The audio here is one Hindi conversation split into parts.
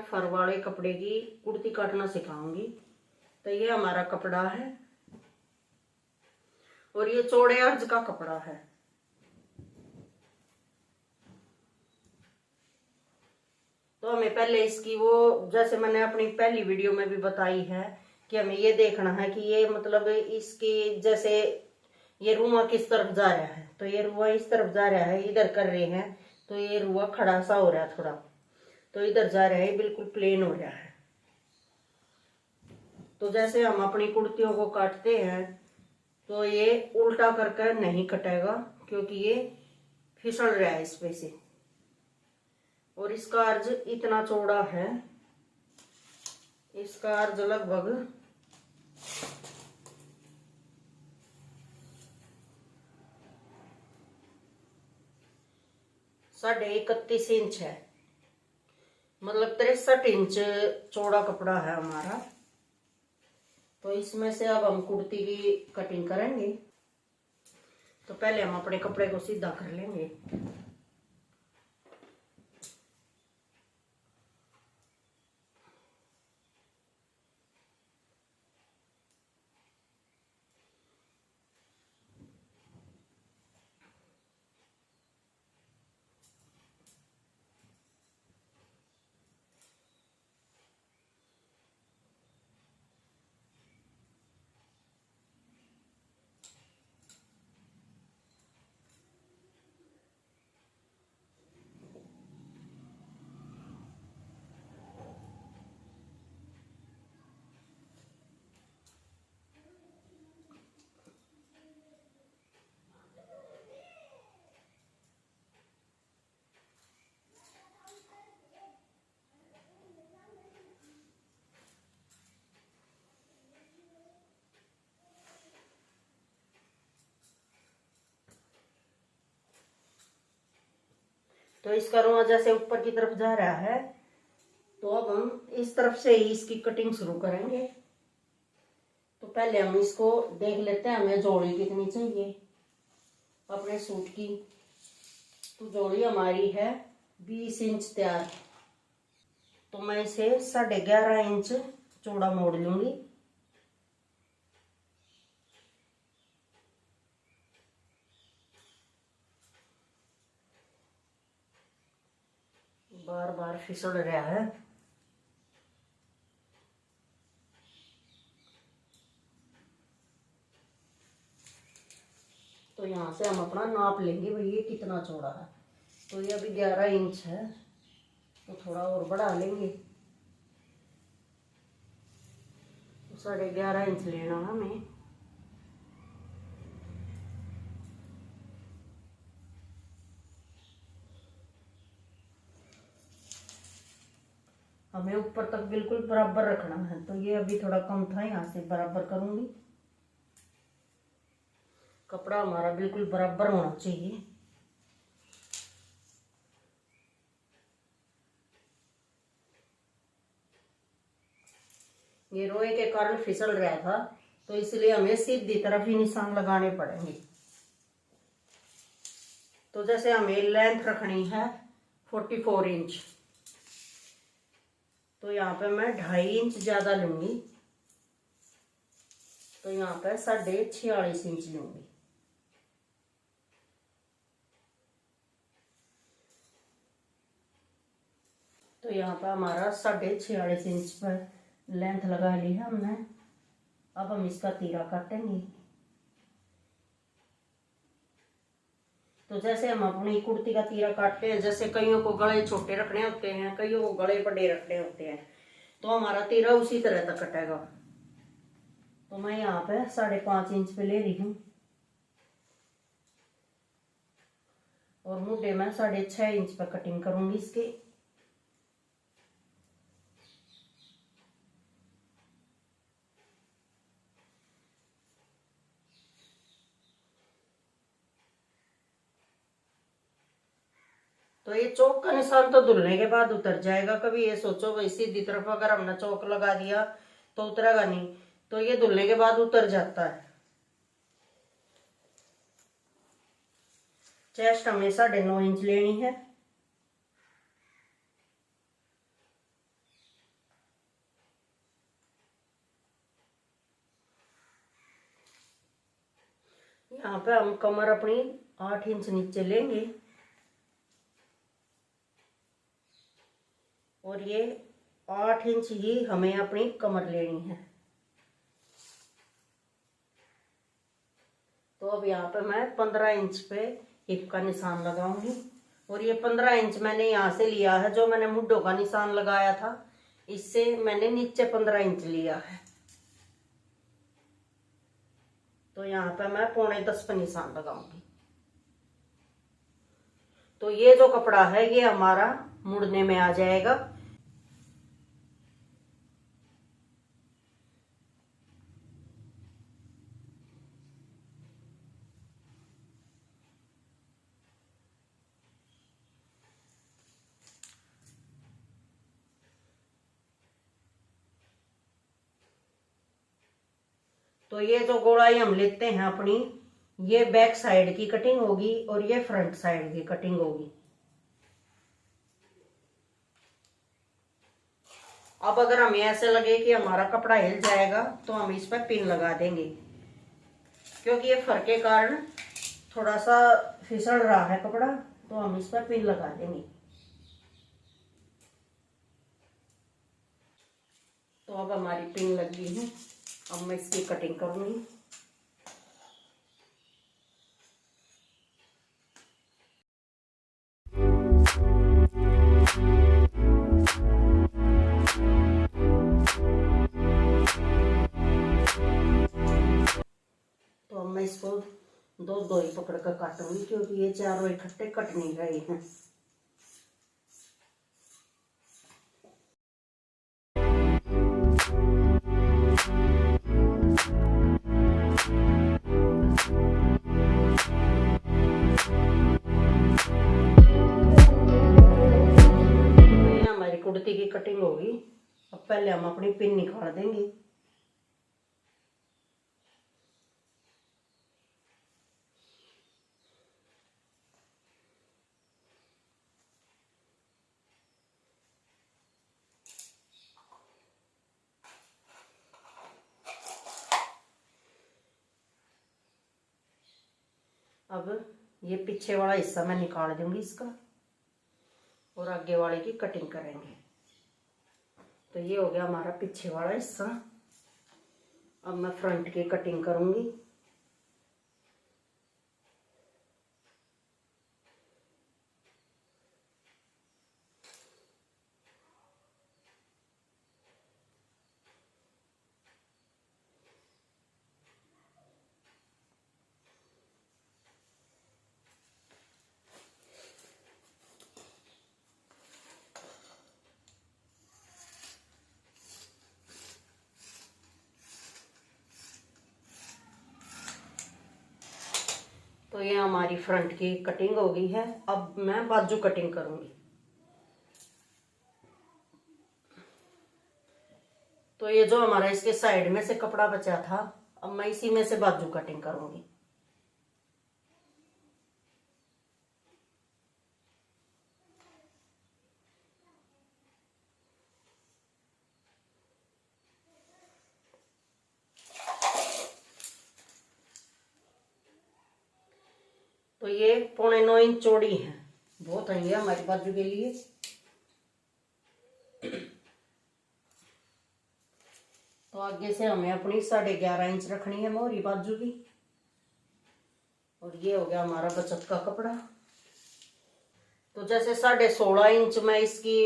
मैं फर वाले कपड़े की कुर्ती काटना सिखाऊंगी। तो ये हमारा कपड़ा है और ये चौड़े अर्ज का कपड़ा है। तो हमें पहले इसकी वो, जैसे मैंने अपनी पहली वीडियो में भी बताई है कि हमें ये देखना है कि ये मतलब इसकी, जैसे ये रुआ किस तरफ जा रहा है, तो ये रुआ इस तरफ जा रहा है, इधर कर रहे हैं तो ये रुआ खड़ा सा हो रहा है थोड़ा, तो इधर जा रहा है बिल्कुल प्लेन हो रहा है। तो जैसे हम अपनी कुर्तियों को काटते हैं तो ये उल्टा करके नहीं कटेगा, क्योंकि ये फिसल रहा है इस पे से। और इसका अर्ज इतना चौड़ा है, इसका अर्ज लगभग 31.5 इंच है, मतलब 63 इंच चौड़ा कपड़ा है हमारा। तो इसमें से अब हम कुर्ती की कटिंग करेंगे। तो पहले हम अपने कपड़े को सीधा कर लेंगे। तो इसका रुआ जैसे ऊपर की तरफ जा रहा है, तो अब हम इस तरफ से ही इसकी कटिंग शुरू करेंगे। तो पहले हम इसको देख लेते हैं हमें जोड़ी कितनी चाहिए अपने सूट की। तो जोड़ी हमारी है 20 इंच तैयार। तो मैं इसे 11.5 इंच चौड़ा मोड़ लूंगी। बार बार फिसल रहा है। तो यहाँ से हम अपना नाप लेंगे भाई ये कितना चौड़ा है। तो ये अभी 11 इंच है, तो थोड़ा और बढ़ा लेंगे। तो 11.5 इंच लेना हमें। हमें ऊपर तक बिल्कुल बराबर रखना है। तो ये अभी थोड़ा कम था, यहाँ से बराबर करूंगी। कपड़ा हमारा बिल्कुल बराबर होना चाहिए। ये रोए के कारण फिसल रहा था, तो इसलिए हमें सीधी तरफ ही निशान लगाने पड़ेंगे। तो जैसे हमें लेंथ रखनी है 44 इंच, तो यहाँ पे मैं 2.5 इंच ज्यादा लूंगी। तो यहाँ पे 46.5 इंच लूंगी। तो यहाँ पे हमारा 46.5 इंच पर लेंथ लगा ली है हमने। अब हम इसका तीरा काटेंगे। तो जैसे हम अपनी कुर्ती का तीरा काटते हैं, जैसे कईयों को गले छोटे रखने होते हैं, कईयों को गले बड़े रखने होते हैं, तो हमारा तीरा उसी तरह तक कटेगा। तो मैं यहाँ पे 5.5 इंच पे ले रही हूँ और मुड्ढे में 6.5 इंच पर कटिंग करूंगी इसके। तो ये चौक का निशान तो धुलने के बाद उतर जाएगा। कभी ये सोचो भाई सीधी तरफ अगर हमने चौक लगा दिया तो उतरेगा नहीं, तो ये धुलने के बाद उतर जाता है। चेस्ट हमें 9.5 इंच लेनी है। पे हम कमर अपनी 8 इंच नीचे लेंगे और ये 8 इंच ही हमें अपनी कमर लेनी है। तो अब यहाँ पे मैं 15 इंच पे हिप का निशान लगाऊंगी और ये 15 इंच मैंने यहाँ से लिया है, जो मैंने मुड्ढों का निशान लगाया था इससे मैंने नीचे 15 इंच लिया है। तो यहाँ पे मैं 9.25 पे निशान लगाऊंगी। तो ये जो कपड़ा है ये हमारा मुड़ने में आ जाएगा। तो ये जो गोलाई हम लेते हैं अपनी, ये बैक साइड की कटिंग होगी और ये फ्रंट साइड की कटिंग होगी। अब अगर हमें ऐसे लगे कि हमारा कपड़ा हिल जाएगा तो हम इस पर पिन लगा देंगे, क्योंकि ये फर के कारण थोड़ा सा फिसल रहा है कपड़ा, तो हम इस पर पिन लगा देंगे। तो अब हमारी पिन लगी है, अब मैं इसकी कटिंग करूंगी। तो अब मैं इसको दो ही पकड़ कर काटूंगी, क्योंकि ये चारों इकट्ठे कट नहीं रहे हैं। कुर्ती की कटिंग होगी। अब पहले हम अपनी पिन निकाल देंगे। अब ये पीछे वाला हिस्सा मैं निकाल दूंगी इसका, और आगे वाले की कटिंग करेंगे। तो ये हो गया हमारा पीछे वाला हिस्सा। अब मैं फ्रंट की कटिंग करूंगी। तो ये हमारी फ्रंट की कटिंग हो गई है। अब मैं बाजू कटिंग करूंगी। तो ये जो हमारा इसके साइड में से कपड़ा बचा था, अब मैं इसी में से बाजू कटिंग करूंगी। तो ये 9.25 इंच चौड़ी है, बहुत है ये हमारी बाजू के लिए। तो आगे से हमें अपनी 11.5 इंच रखनी है मोहरी बाजू की। और ये हो गया हमारा बचत का कपड़ा। तो जैसे 16.5 इंच मैं इसकी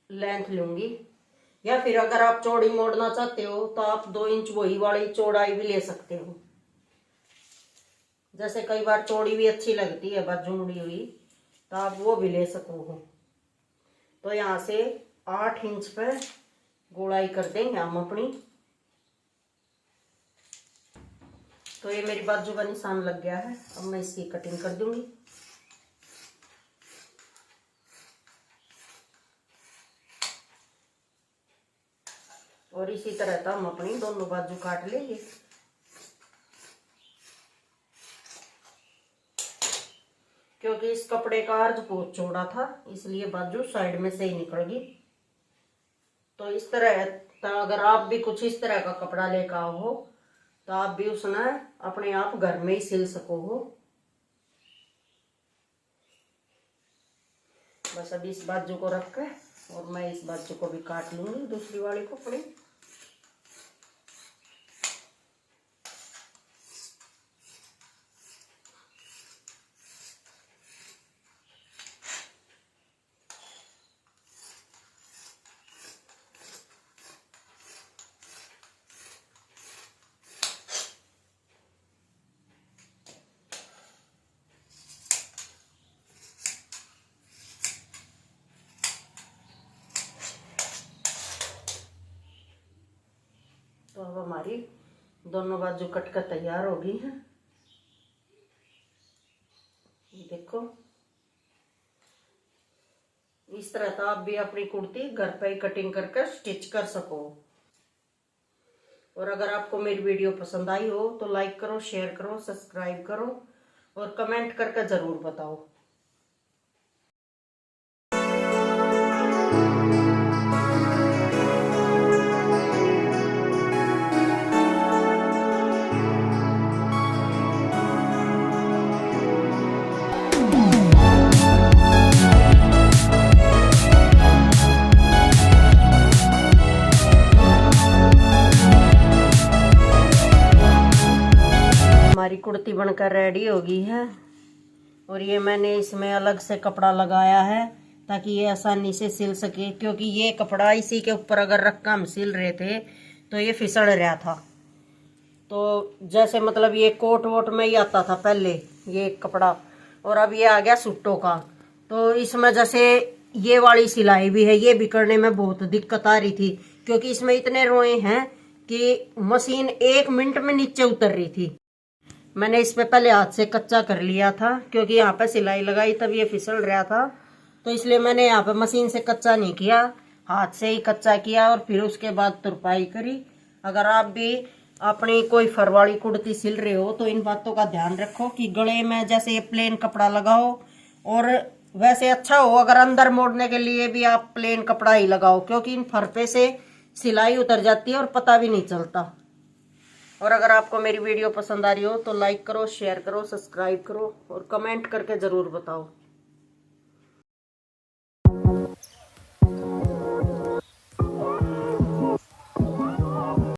लेंथ लूंगी, या फिर अगर आप चौड़ी मोड़ना चाहते हो तो आप 2 इंच वही वाली चौड़ाई भी ले सकते हो। जैसे कई बार चौड़ी भी अच्छी लगती है बाजू मुड़ी हुई, तो आप वो भी ले सको हो। तो यहाँ से 8 इंच पे गोलाई कर देंगे हम अपनी। तो ये मेरी बाजू का निशान लग गया है। अब मैं इसकी कटिंग कर दूंगी। और इसी तरह तो हम अपनी दोनों बाजू काट लेंगे। क्योंकि इस कपड़े का अर्ज बहुत चौड़ा था, इसलिए बाजू साइड में से ही निकल गई। तो इस तरह, तो अगर आप भी कुछ इस तरह का कपड़ा लेकर आओ तो आप भी उसने अपने आप घर में ही सिल सको हो। बस अभी इस बाजू को रख कर और मैं इस बाजू को भी काट लूंगी, दूसरी वाली को कपड़े। तो अब हमारी दोनों बाजू कट कर तैयार हो गई हैं। देखो इस तरह तो आप भी अपनी कुर्ती घर पर ही कटिंग करके स्टिच कर सको। और अगर आपको मेरी वीडियो पसंद आई हो तो लाइक करो, शेयर करो, सब्सक्राइब करो और कमेंट करके जरूर बताओ। हमारी कुर्ती बनकर रेडी हो गई है और ये मैंने इसमें अलग से कपड़ा लगाया है ताकि ये आसानी से सिल सके, क्योंकि ये कपड़ा इसी के ऊपर अगर रख कर हम सिल रहे थे तो ये फिसल रहा था। तो जैसे मतलब ये कोट वोट में ही आता था पहले ये कपड़ा, और अब ये आ गया सूटों का। तो इसमें जैसे ये वाली सिलाई भी है, ये भी करने में बहुत दिक्कत आ रही थी क्योंकि इसमें इतने रोए हैं कि मशीन 1 मिनट में नीचे उतर रही थी। मैंने इस पे पहले हाथ से कच्चा कर लिया था क्योंकि यहाँ पे सिलाई लगाई तब ये फिसल रहा था, तो इसलिए मैंने यहाँ पे मशीन से कच्चा नहीं किया, हाथ से ही कच्चा किया और फिर उसके बाद तुरपाई करी। अगर आप भी अपनी कोई फरवाड़ी कुर्ती सिल रहे हो तो इन बातों का ध्यान रखो कि गले में जैसे ये प्लेन कपड़ा लगाओ, और वैसे अच्छा हो अगर अंदर मोड़ने के लिए भी आप प्लेन कपड़ा ही लगाओ, क्योंकि इन फरपे से सिलाई उतर जाती है और पता भी नहीं चलता। और अगर आपको मेरी वीडियो पसंद आ रही हो तो लाइक करो, शेयर करो, सब्सक्राइब करो और कमेंट करके ज़रूर बताओ।